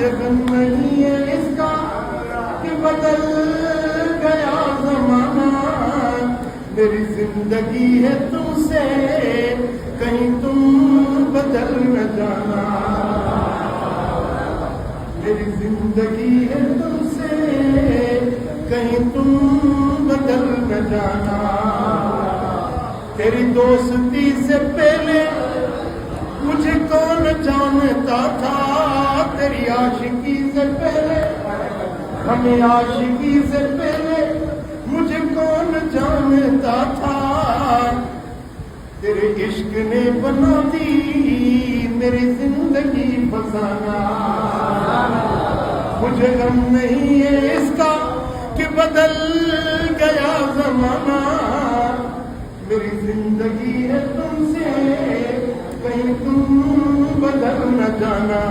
مجھے غم نہیں ہے اس کا کہ بدل گیا زمانہ، میری زندگی ہے تم سے کہیں تم بدل نہ جانا، میری زندگی ہے تم سے کہیں تم بدل نہ جانا، تیری دوستی سے پہلے مجھے کون جانتا تھا، تیری عاشقی سے پہلے ہمیں عاشقی سے پہلے مجھے کون جانتا تھا، تیرے عشق نے بنا دی میری زندگی فسانہ، مجھے غم نہیں ہے اس کا کہ بدل گیا زمانہ، میری زندگی ہے تم سے کہیں تم بدل نہ جانا۔